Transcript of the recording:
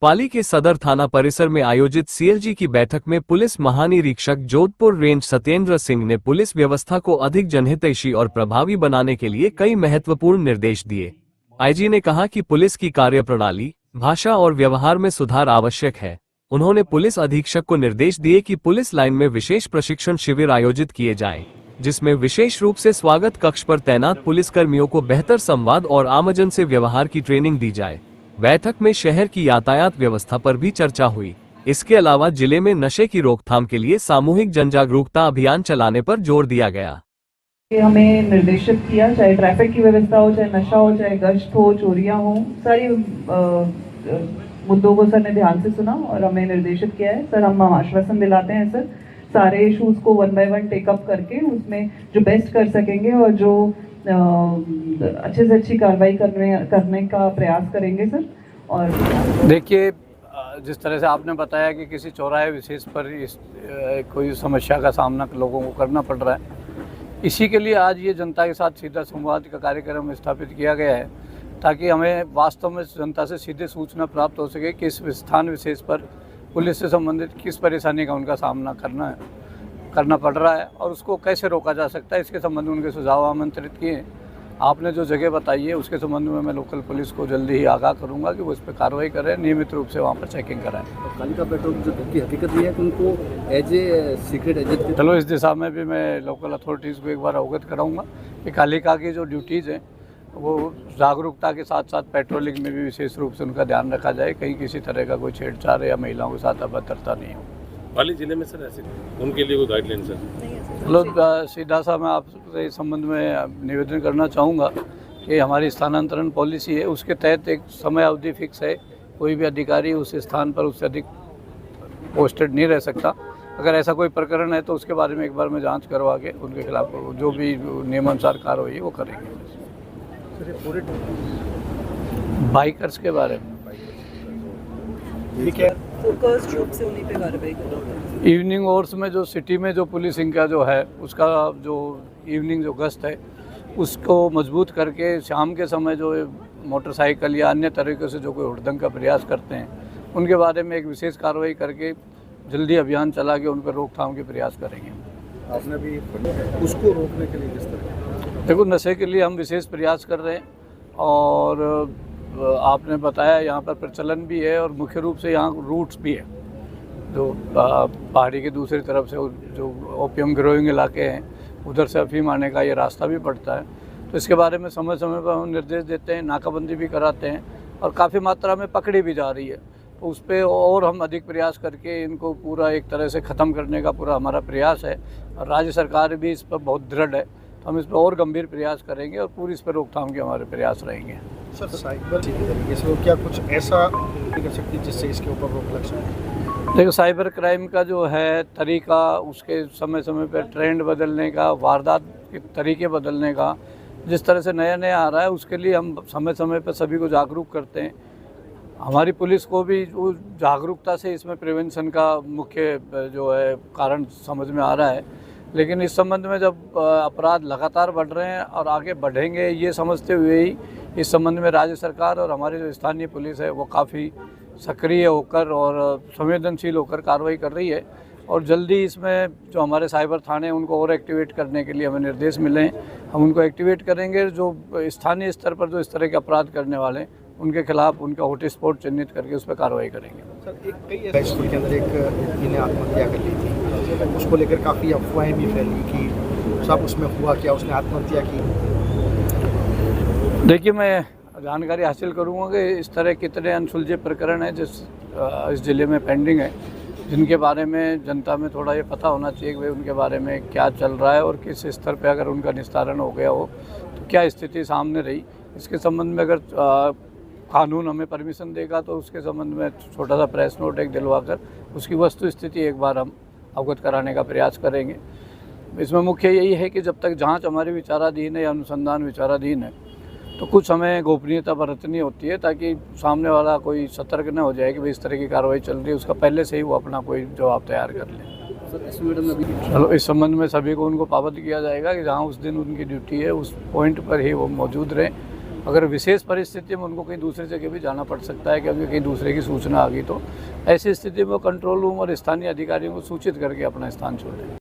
पाली के सदर थाना परिसर में आयोजित सीएलजी की बैठक में पुलिस महानिरीक्षक जोधपुर रेंज सत्येंद्र सिंह ने पुलिस व्यवस्था को अधिक जनहितैषी और प्रभावी बनाने के लिए कई महत्वपूर्ण निर्देश दिए। आईजी ने कहा कि पुलिस की कार्यप्रणाली, भाषा और व्यवहार में सुधार आवश्यक है। उन्होंने पुलिस अधीक्षक को निर्देश दिए कि पुलिस लाइन में विशेष प्रशिक्षण शिविर आयोजित किए जाएं, जिसमें विशेष रूप से स्वागत कक्ष पर तैनात पुलिसकर्मियों को बेहतर संवाद और आमजन से व्यवहार की ट्रेनिंग दी जाए। बैठक में शहर की यातायात व्यवस्था पर भी चर्चा हुई। इसके अलावा जिले में नशे की रोकथाम के लिए सामूहिक जनजागरूकता अभियान चलाने पर जोर दिया गया। हमें निर्देशित किया, चाहे ट्रैफिक की व्यवस्था हो, चाहे नशा हो, चाहे गश्त हो, चोरियां हो, सारी मुद्दों को सर ने ध्यान से सुना और हमें निर्देशित किया है। सर हम आश्वासन दिलाते हैं सर, सारे इश्यूज को 1 बाय 1 टेकअप करके उसमें जो बेस्ट कर सकेंगे और जो अच्छे से अच्छी कार्रवाई करने का प्रयास करेंगे सर। और देखिए, जिस तरह से आपने बताया कि किसी चौराहे विशेष पर कोई समस्या का सामना लोगों को करना पड़ रहा है, इसी के लिए आज ये जनता के साथ सीधा संवाद का कार्यक्रम स्थापित किया गया है, ताकि हमें वास्तव में जनता से सीधे सूचना प्राप्त हो सके कि इस स्थान विशेष पर पुलिस से संबंधित किस परेशानी का उनका सामना करना पड़ रहा है और उसको कैसे रोका जा सकता है। इसके संबंध में उनके सुझाव आमंत्रित किए। आपने जो जगह बताई है उसके संबंध में मैं लोकल पुलिस को जल्दी ही आगाह करूंगा कि वो इस पर कार्रवाई करें, नियमित रूप से वहाँ पर चेकिंग कराएं। कालिका पेट्रोल जो की हकीकत ये है कि उनको एज ए सीक्रेट एजेंट, चलो इस दिशा में भी मैं लोकल अथॉरिटीज़ को एक बार अवगत कराऊंगा कि कालिका की जो ड्यूटीज़ हैं वो जागरूकता के साथ साथ पेट्रोलिंग में भी विशेष रूप से उनका ध्यान रखा जाए, कहीं किसी तरह का कोई छेड़छाड़ या महिलाओं के साथ अभद्रता नहीं हो। पाली जिले में सर ऐसे उनके लिए कोई गाइडलाइन सर? चलो सीधा सा मैं आपसे इस संबंध में निवेदन करना चाहूँगा कि हमारी स्थानांतरण पॉलिसी है, उसके तहत एक समय अवधि फिक्स है। कोई भी अधिकारी उस स्थान पर उससे अधिक पोस्टेड नहीं रह सकता। अगर ऐसा कोई प्रकरण है तो उसके बारे में एक बार मैं जांच करवा के उनके खिलाफ जो भी नियमानुसार कार्रवाई है वो करेंगे। बाइकर्स के बारे में फोकस ग्रुप से उन्हीं पे कार्रवाई करोगे? इवनिंग आवर्स में जो सिटी में जो पुलिसिंग का जो है उसका जो इवनिंग जो गश्त है उसको मजबूत करके शाम के समय जो मोटरसाइकिल या अन्य तरीक़े से जो कोई हुड़दंग का प्रयास करते हैं उनके बारे में एक विशेष कार्रवाई करके जल्दी अभियान चला के उन पर रोकथाम के प्रयास करेंगे। आपने भी उसको रोकने के लिए किस तरह? देखो, नशे के लिए हम विशेष प्रयास कर रहे हैं और आपने बताया यहाँ पर प्रचलन भी है और मुख्य रूप से यहाँ रूट्स भी है जो पहाड़ी के दूसरी तरफ से जो ओपियम ग्रोइंग इलाके हैं उधर से अफीम आने का ये रास्ता भी पड़ता है। तो इसके बारे में समय समय पर हम निर्देश देते हैं, नाकाबंदी भी कराते हैं और काफ़ी मात्रा में पकड़ी भी जा रही है। तो उस पर और हम अधिक प्रयास करके इनको पूरा एक तरह से ख़त्म करने का पूरा हमारा प्रयास है और राज्य सरकार भी इस पर बहुत दृढ़ है। तो हम इस पर और गंभीर प्रयास करेंगे और पूरी इस पर रोकथाम के हमारे प्रयास रहेंगे। सर साइबर तरीके से क्या कुछ ऐसा कर सकती है जिससे इसके ऊपर रोक लग सके? देखो, साइबर क्राइम का जो है तरीका, उसके समय समय पर ट्रेंड बदलने का, वारदात के तरीके बदलने का, जिस तरह से नया नया आ रहा है उसके लिए हम समय समय पर सभी को जागरूक करते हैं। हमारी पुलिस को भी वो जागरूकता से इसमें प्रिवेंशन का मुख्य जो है कारण समझ में आ रहा है। लेकिन इस संबंध में जब अपराध लगातार बढ़ रहे हैं और आगे बढ़ेंगे ये समझते हुए ही इस संबंध में राज्य सरकार और हमारी जो स्थानीय पुलिस है वो काफ़ी सक्रिय होकर और संवेदनशील होकर कार्रवाई कर रही है और जल्दी इसमें जो हमारे साइबर थाने हैं उनको और एक्टिवेट करने के लिए हमें निर्देश मिले हैं। हम उनको एक्टिवेट करेंगे। जो स्थानीय स्तर पर जो इस तरह के अपराध करने वाले हैं उनके खिलाफ उनका हॉटस्पॉट चिन्हित करके उस पर कार्रवाई करेंगे। सर, एक स्कूल के अंदर एक व्यक्ति ने आत्महत्या कर ली थी, उसको लेकर काफ़ी अफवाहें भी फैली कि सब उसमें हुआ क्या, उसने आत्महत्या की? देखिए, मैं जानकारी हासिल करूंगा कि इस तरह कितने अनसुलझे प्रकरण हैं जिस इस ज़िले में पेंडिंग है, जिनके बारे में जनता में थोड़ा ये पता होना चाहिए कि भाई उनके बारे में क्या चल रहा है और किस स्तर पे अगर उनका निस्तारण हो गया हो तो क्या स्थिति सामने रही। इसके संबंध में अगर कानून हमें परमिशन देगा तो उसके संबंध में छोटा सा प्रेस नोट एक दिलवा कर उसकी वस्तु स्थिति एक बार हम अवगत कराने का प्रयास करेंगे। इसमें मुख्य यही है कि जब तक जांच हमारी विचाराधीन है या अनुसंधान विचाराधीन है तो कुछ हमें गोपनीयता बरतनी होती है ताकि सामने वाला कोई सतर्क न हो जाए कि भाई इस तरह की कार्रवाई चल रही है, उसका पहले से ही वो अपना कोई जवाब तैयार कर ले। चलो इस संबंध में सभी को उनको पाबंद किया जाएगा कि जहाँ उस दिन उनकी ड्यूटी है उस पॉइंट पर ही वो मौजूद रहें अगर विशेष परिस्थिति में उनको कहीं दूसरी जगह भी जाना पड़ सकता है, क्योंकि कहीं दूसरे की सूचना आ गई तो ऐसी स्थिति में कंट्रोल रूम और स्थानीय अधिकारियों को सूचित करके अपना स्थान छोड़ें।